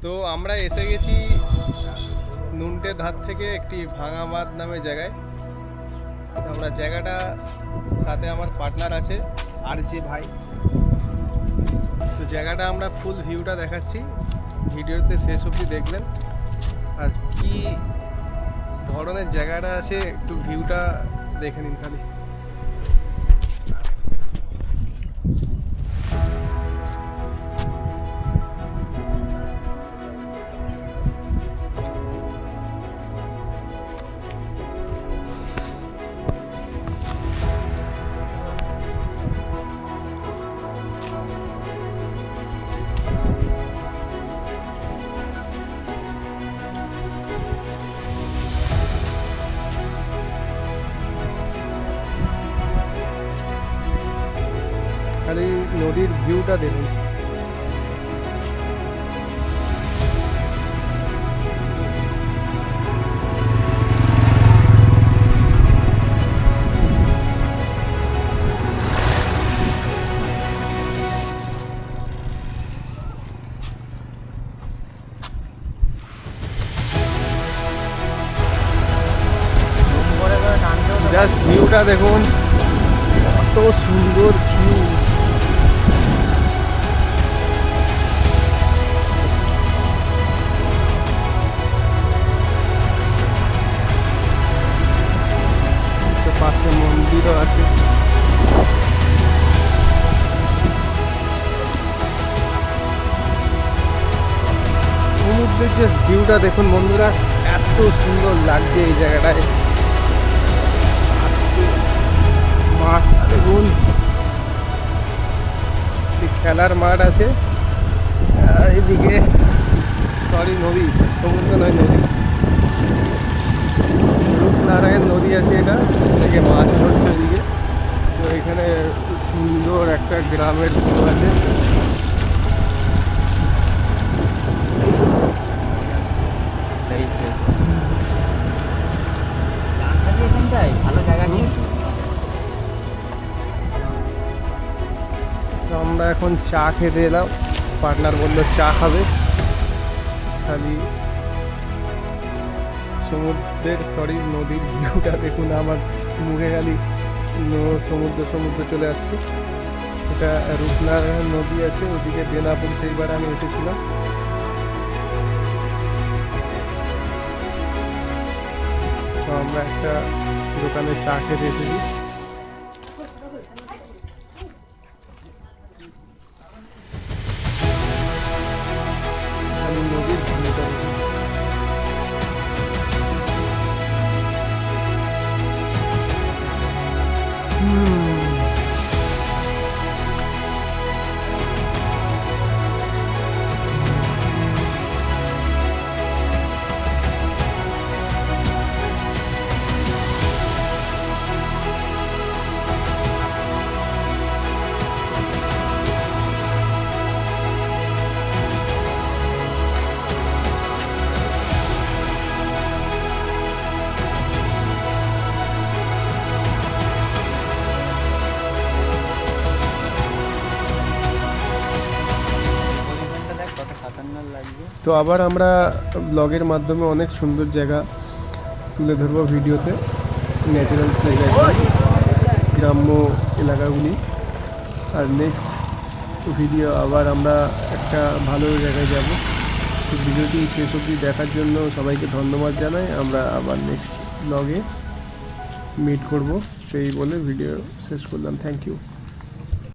তো আমরা এসে গেছি নুনটে ধার থেকে একটি ভাঙা বাঁধ নামে জায়গায়। আমরা জায়গাটা সাথে আমার পার্টনার আছে আর যে ভাই। তো জায়গাটা আমরা ফুল ভিউটা দেখাচ্ছি, ভিডিওতে শেষ অবধি দেখলেন। আর কি ধরনের জায়গাটা আছে একটু ভিউটা দেখে নিন খালি। খালি নদীর ভিউটা দেখুন। জাস্ট ভিউটা দেখুন, কত সুন্দর ভিউ। পাশে মন্দিরও আছে। সমুদ্রের যে ভিউটা দেখুন বন্ধুরা, এত সুন্দর লাগছে এই জায়গাটায়। মাঠ দেখুন, খেলার মাঠ আছে, এইদিকে সরি নদী, সমুদ্র নয় নদী, রূপনারায়ণ নদী আছে। এটা থেকে মাছ ধরছে এদিকে। তো এখানে সুন্দর একটা গ্রামের ভিউ আছে। ভালো জায়গা নিয়ে আমরা এখন চা খেতে এলাম। পার্টনার বললো চা খাবে। খালি সমুদ্রের নদীর ভিউটা দেখুন, আমার মুখে খালি সমুদ্র চলে আসছে। এটা রূপনারায়ণ নদী আছে ওদিকে বেনাপুর, সেইবার আমি এসেছিলাম। তো আমরা একটা দোকানে চা খেতে এসেছি। নদীর ভিউটা তো আবার আমরা ব্লগের মাধ্যমে অনেক সুন্দর জায়গা তুলে ধরবো ভিডিওতে, ন্যাচারাল প্লেজার, গ্রাম্য এলাকাগুলি। আর নেক্সট ভিডিও আবার আমরা একটা ভালো জায়গায় যাব। ভিডিওটি শেষ অবধি দেখার জন্য সবাইকে ধন্যবাদ জানাই। আমরা আবার নেক্সট ব্লগে মিট করব, সেই বলে ভিডিও শেষ করলাম। Thank you.